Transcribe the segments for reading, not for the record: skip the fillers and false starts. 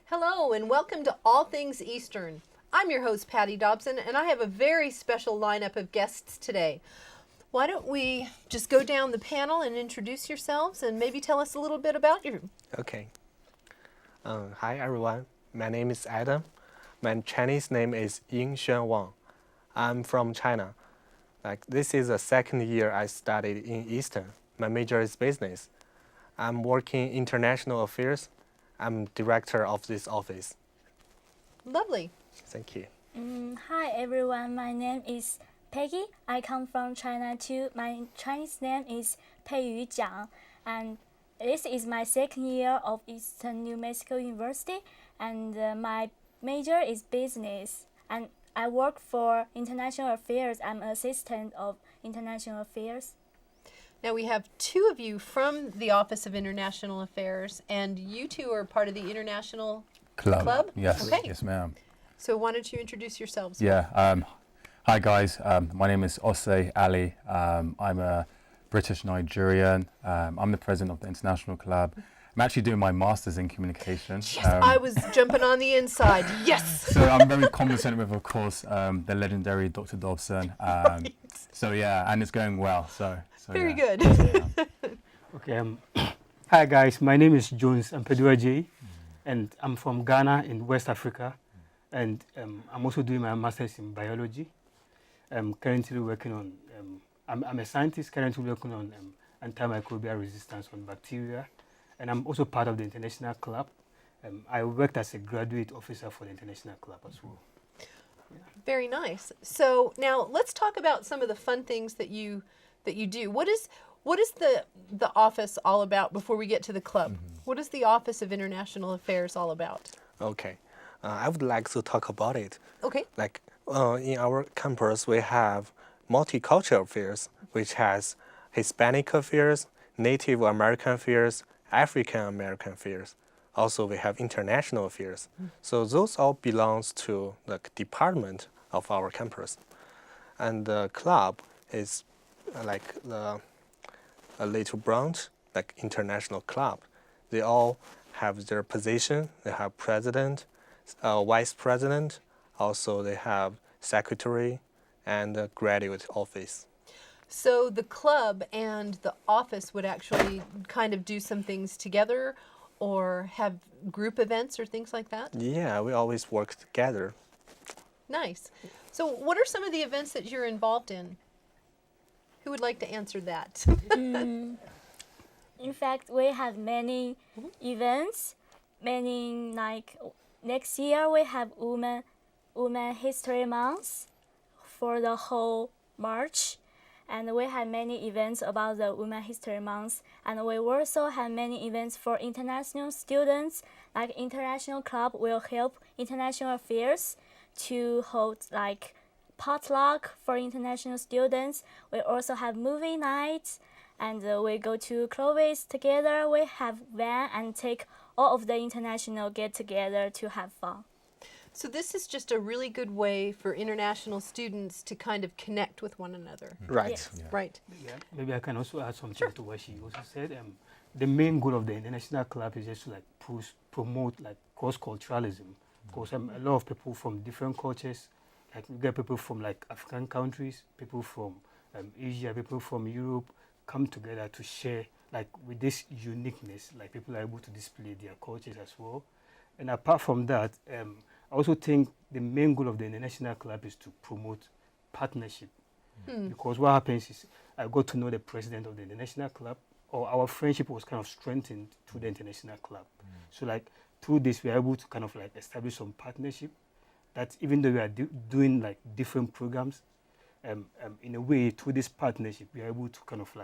Hello and welcome to All Things Eastern. I'm your host, Patty Dobson, and I have a very special lineup of guests today. Why don't we just go down the panel and introduce yourselves and maybe tell us a little bit about you. Okay. Hi everyone. My name is Adam. My Chinese name is Yingxuan Wang. I'm from China. This is the second year I studied in Eastern. My major is business. I'm working international affairs. I'm director of this office. Lovely. Thank you. Hi everyone, my name is Peggy. I come from China too. My Chinese name is Peiyu Jiang, and this is my second year of Eastern New Mexico University, and my major is business, and I work for international affairs. I'm an assistant of international affairs. Now we have two of you from the Office of International Affairs, and you two are part of the International Club? Yes, Okay. yes, ma'am. So why don't you introduce yourselves? Yeah. Hi, guys. My name is Osei Ali. I'm a British Nigerian. I'm the president of the International Club. I'm actually doing my master's in communication. Yes, I was jumping on the inside. Yes. So I'm very conversant with, of course, the legendary Dr. Dobson. Right. So yeah, and it's going well. So Very yeah. good. Okay. Hi guys, my name is Jones Ampeduaje, and I'm from Ghana in West Africa, and I'm also doing my master's in biology. I'm currently working on. I'm a scientist currently working on antimicrobial resistance on bacteria, and I'm also part of the International Club. I worked as a graduate officer for the International Club as well. Very nice. So now let's talk about some of the fun things that you do. What is the office all about before we get to the club? What is the Office of International Affairs all about? Okay. I would like to talk about it. Okay. In our campus, we have multicultural affairs, which has Hispanic affairs, Native American affairs, African American affairs. Also, we have international affairs. So those all belongs to the department of our campus. And the club is a little branch, like international club. They all have their position. They have president, vice president. Also, they have secretary and a graduate office. So the club and the office would actually kind of do some things together or have group events or things like that? Yeah, we always work together. Nice. So what are some of the events that you're involved in? Who would like to answer that? In fact, we have many events. Next year we have Women History Month for the whole March, and we have many events about the Women History Month, and we also have many events for international students. Like International Club will help international affairs to hold like potluck for international students. We also have movie nights, and we go to Clovis together. We have van and take all of the international get together to have fun. So this is just a really good way for international students to kind of connect with one another. Right. Yes. Yeah. Right. Yeah, maybe I can also add something to what she also said. The main goal of the International Club is just to promote cross-culturalism, because a lot of people from different cultures, we get people from African countries, people from Asia, people from Europe, come together to share with this uniqueness. People are able to display their cultures as well. And apart from that, I also think the main goal of the International Club is to promote partnership. Because what happens is I got to know the president of the International Club, or our friendship was kind of strengthened through the International Club. So through this, we are able to kind of establish some partnership that even though we are doing different programs, in a way, through this partnership, we are able to kind of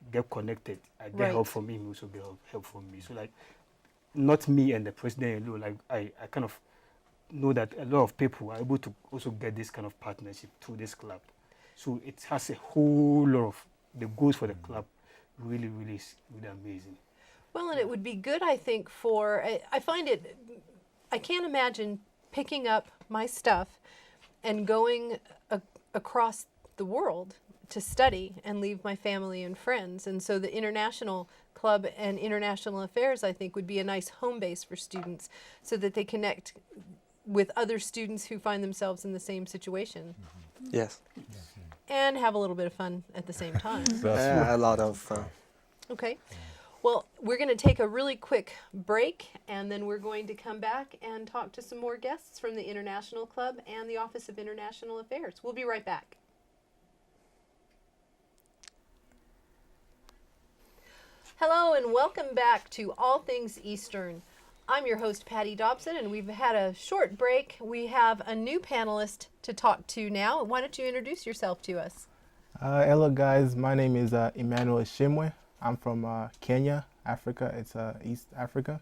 get connected. I get help from him, also get help from me. So not me and the president alone, I kind of know that a lot of people are able to also get this kind of partnership through this club. So it has a whole lot of the goals for the club really amazing. Well, and it would be good, I think, I can't imagine picking up my stuff and going across the world to study and leave my family and friends. And so the International Club and International Affairs, I think, would be a nice home base for students so that they connect with other students who find themselves in the same situation Yes. and have a little bit of fun at the same time. A lot of fun. Okay. Well, we're going to take a really quick break, and then we're going to come back and talk to some more guests from the International Club and the Office of International Affairs. We'll be right back. Hello, and welcome back to All Things Eastern. I'm your host, Patty Dobson, and we've had a short break. We have a new panelist to talk to now. Why don't you introduce yourself to us? Hello guys, my name is Emmanuel Shimwe. I'm from Kenya, Africa. It's East Africa.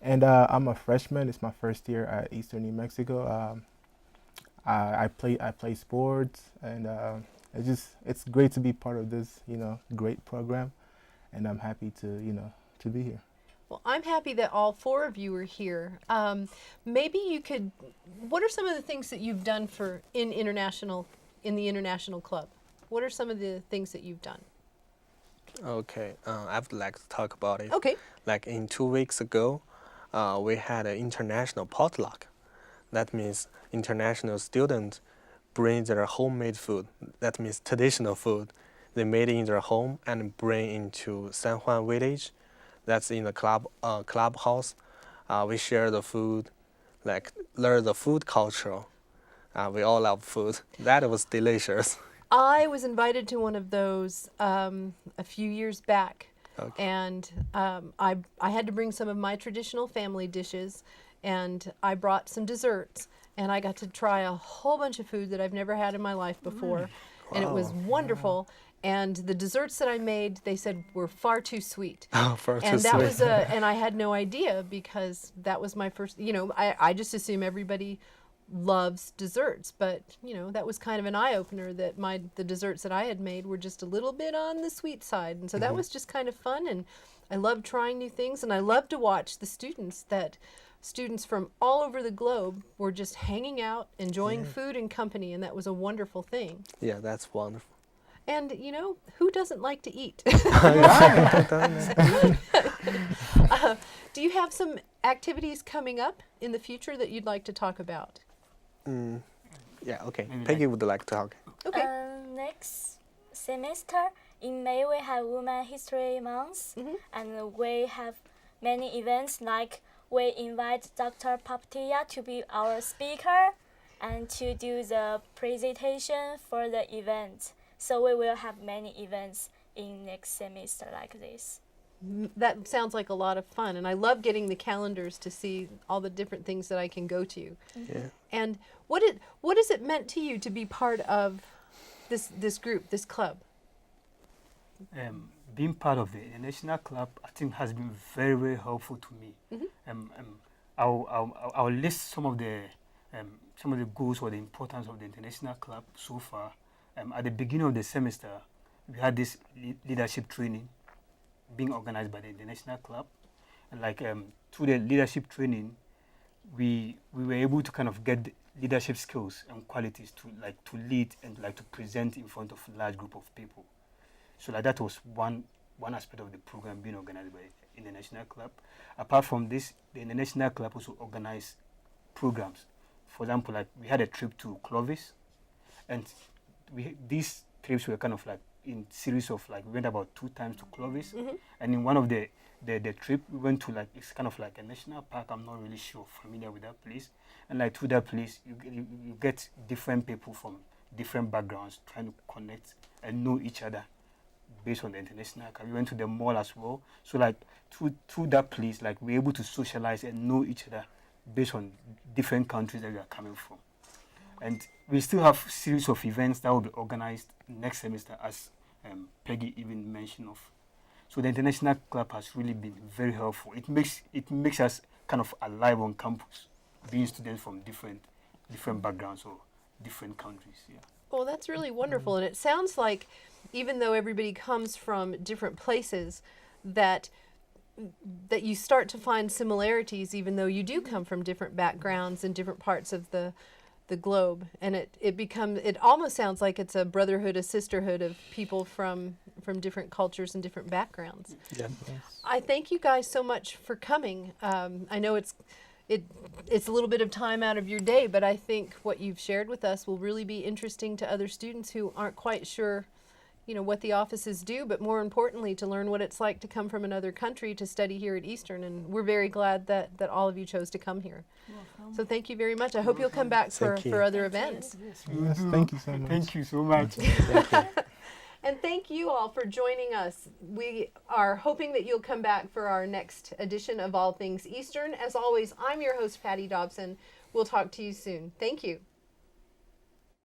And I'm a freshman. It's my first year at Eastern New Mexico. I play sports, and it's great to be part of this, great program. And I'm happy to be here. Well, I'm happy that all four of you are here. Maybe you could, what are some of the things that you've done in the International Club? What are some of the things that you've done? Okay, I would like to talk about it. Okay. Like 2 weeks ago, we had an international potluck. That means international students bring their homemade food. That means traditional food. They made in their home and bring into San Juan village. That's in the clubhouse. We share the food, like learn the food culture. We all love food. That was delicious. I was invited to one of those a few years back, and I had to bring some of my traditional family dishes, and I brought some desserts, and I got to try a whole bunch of food that I've never had in my life before, and it was wonderful. And the desserts that I made, they said were far too sweet. Oh, far too and that sweet. was and I had no idea because that was my first. I just assume everybody loves desserts, but that was kind of an eye-opener that the desserts that I had made were just a little bit on the sweet side, and so that was just kind of fun. And I love trying new things, and I love to watch the students from all over the globe were just hanging out, enjoying food and company, and that was a wonderful thing. Yeah, that's wonderful. And who doesn't like to eat? Do you have some activities coming up in the future that you'd like to talk about? Yeah, okay. Peggy would like to talk. Okay. Next semester in May we have Women History Month, and we have many events. Like we invite Dr. Paptia to be our speaker and to do the presentation for the event. So we will have many events in next semester like this. That sounds like a lot of fun, and I love getting the calendars to see all the different things that I can go to. Yeah. And what has it meant to you to be part of this group, this club? Being part of the International Club, I think, has been very, very helpful to me. I'll list some of the goals or the importance of the International Club so far. At the beginning of the semester, we had this leadership training being organized by the International Club, and through the leadership training, we were able to kind of get leadership skills and qualities to lead and to present in front of a large group of people. So that was one aspect of the program being organized by the International Club. Apart from this, the International Club also organized programs. For example, we had a trip to Clovis, and these trips were kind of in series of we went about 2 times to Clovis, and in one of the trip we went to it's kind of like a national park. I'm not really familiar with that place, and through that place you get different people from different backgrounds trying to connect and know each other based on the International Club. We went to the mall as well, so through that place we're able to socialize and know each other based on different countries that we are coming from. And we still have a series of events that will be organized next semester, as Peggy even mentioned of. So the International Club has really been very helpful. It makes us kind of alive on campus, being students from different backgrounds or different countries. Yeah. Well, that's really wonderful, and it sounds like even though everybody comes from different places, that you start to find similarities, even though you do come from different backgrounds and different parts of the the globe, and it almost sounds like it's a brotherhood, a sisterhood of people from different cultures and different backgrounds. Yeah. I thank you guys so much for coming. I know it's a little bit of time out of your day, but I think what you've shared with us will really be interesting to other students who aren't quite sure, what the offices do, but more importantly, to learn what it's like to come from another country to study here at Eastern. And we're very glad that all of you chose to come here. So thank you very much. I hope you'll come back for other events. Yes, thank you so much. Thank you so much. And thank you all for joining us. We are hoping that you'll come back for our next edition of All Things Eastern. As always, I'm your host, Patty Dobson. We'll talk to you soon. Thank you.